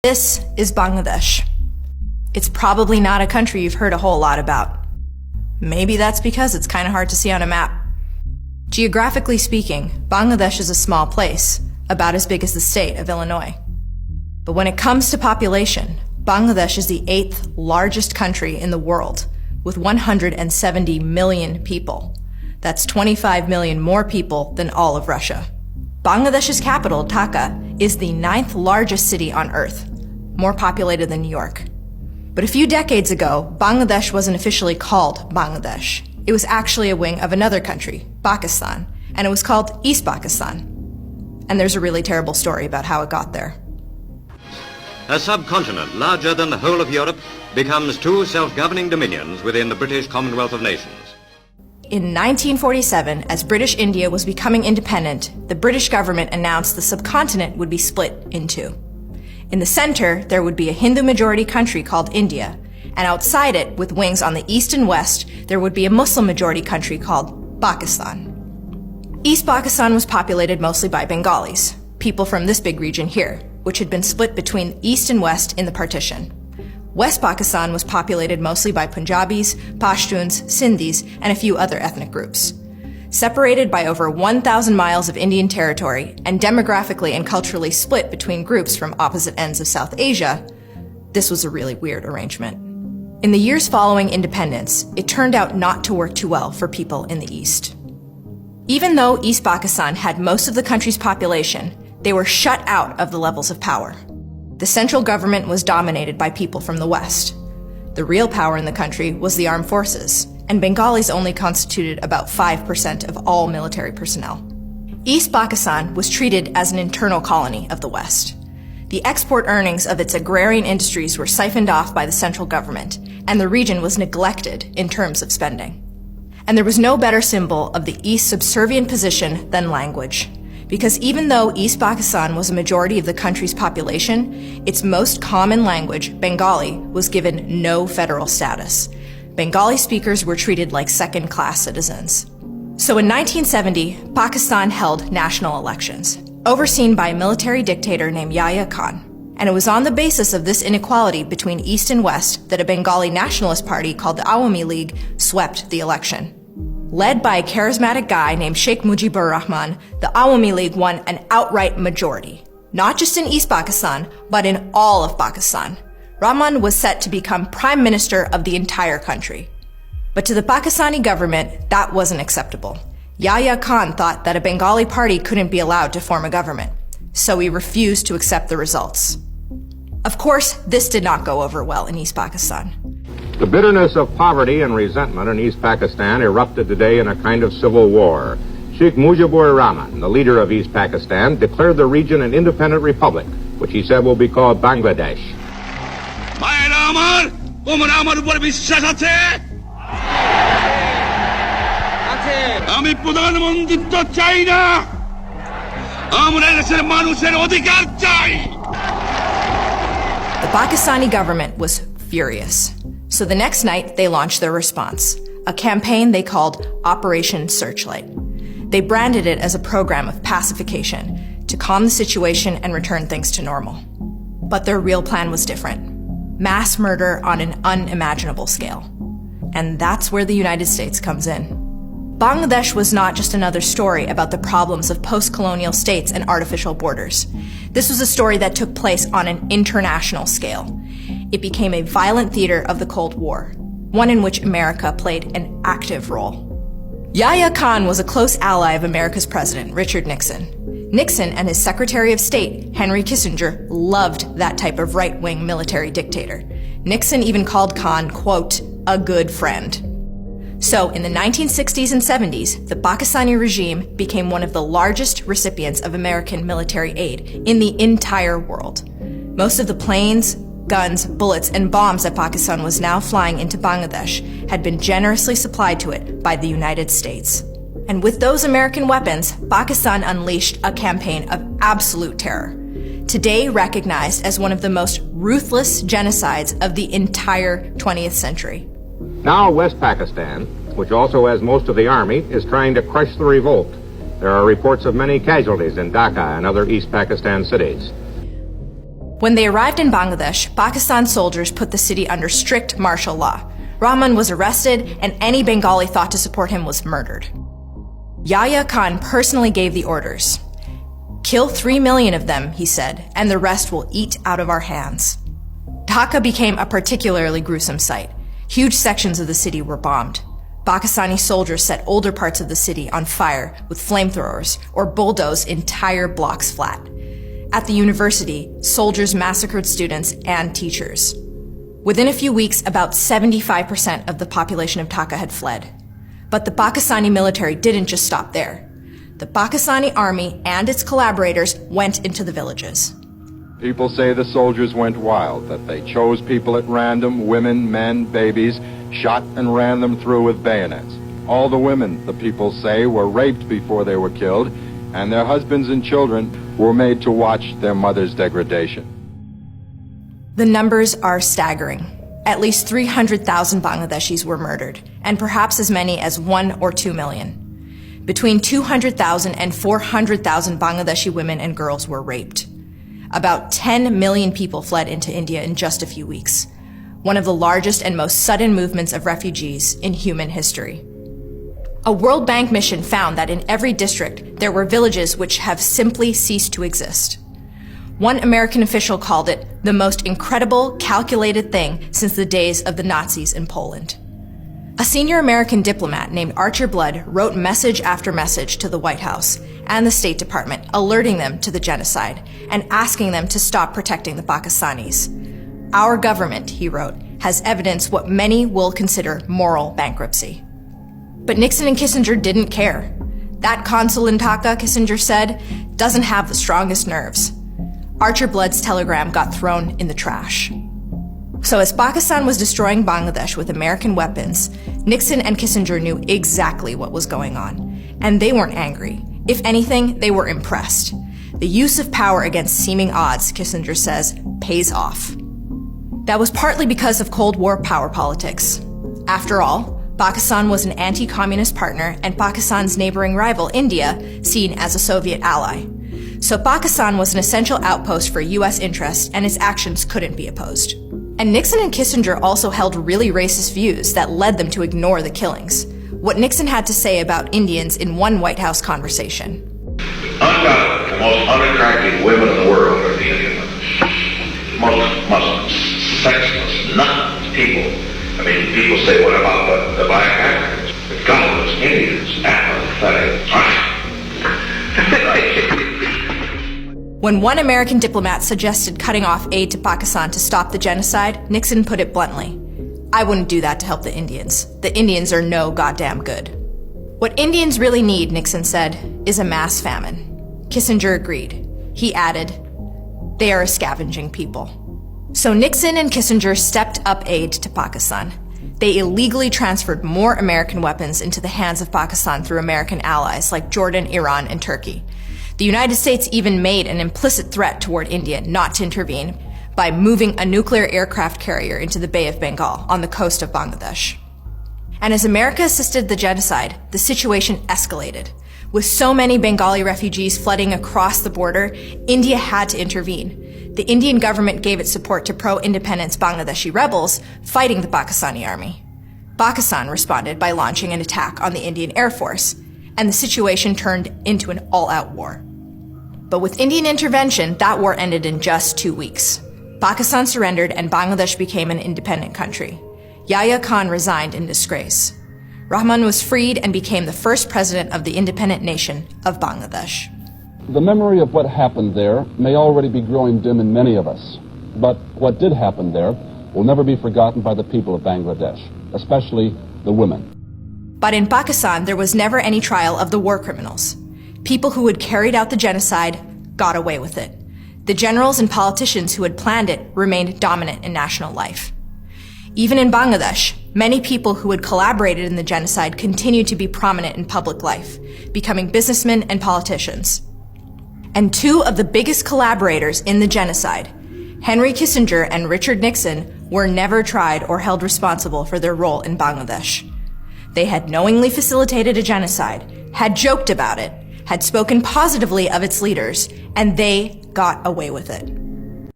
This is Bangladesh. It's probably not a country you've heard a whole lot about. Maybe that's because it's kind of hard to see on a map. Geographically speaking, Bangladesh is a small place, about as big as the state of Illinois. But when it comes to population, Bangladesh is the 8th largest country in the world, with 170 million people. That's 25 million more people than all of Russia. Bangladesh's capital, Dhaka, is the 9th largest city on Earth, more populated than New York. But a few decades ago, Bangladesh wasn't officially called Bangladesh. It was actually a wing of another country, Pakistan, and it was called East Pakistan. And there's a really terrible story about how it got there. A subcontinent larger than the whole of Europe becomes two self-governing dominions within the British Commonwealth of Nations. In 1947, as British India was becoming independent, the British government announced the subcontinent would be split in two. In the center, there would be a Hindu-majority country called India, and outside it, with wings on the east and west, there would be a Muslim-majority country called Pakistan. East Pakistan was populated mostly by Bengalis, people from this big region here, which had been split between east and west in the partition. West Pakistan was populated mostly by Punjabis, Pashtuns, Sindhis, and a few other ethnic groups. Separated by over 1,000 miles of Indian territory and demographically and culturally split between groups from opposite ends of South Asia, this was a really weird arrangement. In the years following independence, it turned out not to work too well for people in the East. Even though East Pakistan had most of the country's population, they were shut out of the levels of power. The central government was dominated by people from the West. The real power in the country was the armed forces, and Bengalis only constituted about 5% of all military personnel. East Pakistan was treated as an internal colony of the West. The export earnings of its agrarian industries were siphoned off by the central government, and the region was neglected in terms of spending. And there was no better symbol of the East's subservient position than language. Because even though East Pakistan was a majority of the country's population, its most common language, Bengali, was given no federal status. Bengali speakers were treated like second-class citizens. So in 1970, Pakistan held national elections, overseen by a military dictator named Yahya Khan. And it was on the basis of this inequality between East and West that a Bengali nationalist party called the Awami League swept the election. Led by a charismatic guy named Sheikh Mujibur Rahman, the Awami League won an outright majority, not just in East Pakistan, but in all of Pakistan. Rahman was set to become prime minister of the entire country. But to the Pakistani government, that wasn't acceptable. Yahya Khan thought that a Bengali party couldn't be allowed to form a government, so he refused to accept the results. Of course, this did not go over well in East Pakistan. The bitterness of poverty and resentment in East Pakistan erupted today in a kind of civil war. Sheikh Mujibur Rahman, the leader of East Pakistan, declared the region an independent republic, which he said will be called Bangladesh. The Pakistani government was furious. So the next night, they launched their response, a campaign they called Operation Searchlight. They branded it as a program of pacification to calm the situation and return things to normal. But their real plan was different. Mass murder on an unimaginable scale. And that's where the United States comes in. Bangladesh was not just another story about the problems of post-colonial states and artificial borders. This was a story that took place on an international scale. It became a violent theater of the Cold War, one in which America played an active role. Yahya Khan was a close ally of America's president, Richard Nixon. Nixon and his Secretary of State, Henry Kissinger, loved that type of right-wing military dictator. Nixon even called Khan, quote, a good friend. So in the 1960s and 70s, the Pakistani regime became one of the largest recipients of American military aid in the entire world. Most of the planes, guns, bullets, and bombs that Pakistan was now flying into Bangladesh had been generously supplied to it by the United States. And with those American weapons, Pakistan unleashed a campaign of absolute terror, today recognized as one of the most ruthless genocides of the entire 20th century. Now West Pakistan, which also has most of the army, is trying to crush the revolt. There are reports of many casualties in Dhaka and other East Pakistan cities. When they arrived in Bangladesh, Pakistan soldiers put the city under strict martial law. Rahman was arrested, and any Bengali thought to support him was murdered. Yahya Khan personally gave the orders. "Kill 3 million of them," he said, "and the rest will eat out of our hands." Dhaka became a particularly gruesome sight. Huge sections of the city were bombed. Pakistani soldiers set older parts of the city on fire with flamethrowers or bulldozed entire blocks flat. At the university, soldiers massacred students and teachers. Within a few weeks, about 75% of the population of Dhaka had fled. But the Pakistani military didn't just stop there. The Pakistani army and its collaborators went into the villages. People say the soldiers went wild, that they chose people at random, women, men, babies, shot and ran them through with bayonets. All the women, the people say, were raped before they were killed, and their husbands and children were made to watch their mother's degradation. The numbers are staggering. At least 300,000 Bangladeshis were murdered, and perhaps as many as 1 or 2 million. Between 200,000 and 400,000 Bangladeshi women and girls were raped. About 10 million people fled into India in just a few weeks, one of the largest and most sudden movements of refugees in human history. A World Bank mission found that in every district, there were villages which have simply ceased to exist. One American official called it the most incredible, calculated thing since the days of the Nazis in Poland. A senior American diplomat named Archer Blood wrote message after message to the White House and the State Department, alerting them to the genocide and asking them to stop protecting the Pakistanis. "Our government," he wrote, "has evidenced what many will consider moral bankruptcy." But Nixon and Kissinger didn't care. "That consul in Dhaka," Kissinger said, "doesn't have the strongest nerves." Archer Blood's telegram got thrown in the trash. So as Pakistan was destroying Bangladesh with American weapons, Nixon and Kissinger knew exactly what was going on. And they weren't angry. If anything, they were impressed. The use of power against seeming odds, Kissinger says, pays off. That was partly because of Cold War power politics. After all, Pakistan was an anti-communist partner and Pakistan's neighboring rival, India, seen as a Soviet ally. So Pakistan was an essential outpost for U.S. interests, and its actions couldn't be opposed. And Nixon and Kissinger also held really racist views that led them to ignore the killings. What Nixon had to say about Indians in one White House conversation. Undoubtedly, the most unattractive women in the world are the Indian women. Most sexless, nuts people. I mean, people say, what about the black Africans? The godless Indians, apathetic. When one American diplomat suggested cutting off aid to Pakistan to stop the genocide, Nixon put it bluntly, "I wouldn't do that to help the Indians. The Indians are no goddamn good." What Indians really need, Nixon said, is a mass famine. Kissinger agreed. He added, "They are a scavenging people." So Nixon and Kissinger stepped up aid to Pakistan. They illegally transferred more American weapons into the hands of Pakistan through American allies like Jordan, Iran, and Turkey. The United States even made an implicit threat toward India not to intervene by moving a nuclear aircraft carrier into the Bay of Bengal on the coast of Bangladesh. And as America assisted the genocide, the situation escalated. With so many Bengali refugees flooding across the border, India had to intervene. The Indian government gave its support to pro-independence Bangladeshi rebels fighting the Pakistani army. Pakistan responded by launching an attack on the Indian Air Force, and the situation turned into an all-out war. But with Indian intervention, that war ended in just 2 weeks. Pakistan surrendered and Bangladesh became an independent country. Yahya Khan resigned in disgrace. Rahman was freed and became the first president of the independent nation of Bangladesh. The memory of what happened there may already be growing dim in many of us, but what did happen there will never be forgotten by the people of Bangladesh, especially the women. But in Pakistan, there was never any trial of the war criminals. People who had carried out the genocide got away with it. The generals and politicians who had planned it remained dominant in national life. Even in Bangladesh, many people who had collaborated in the genocide continued to be prominent in public life, becoming businessmen and politicians. And two of the biggest collaborators in the genocide, Henry Kissinger and Richard Nixon, were never tried or held responsible for their role in Bangladesh. They had knowingly facilitated a genocide, had joked about it, had spoken positively of its leaders, and they got away with it.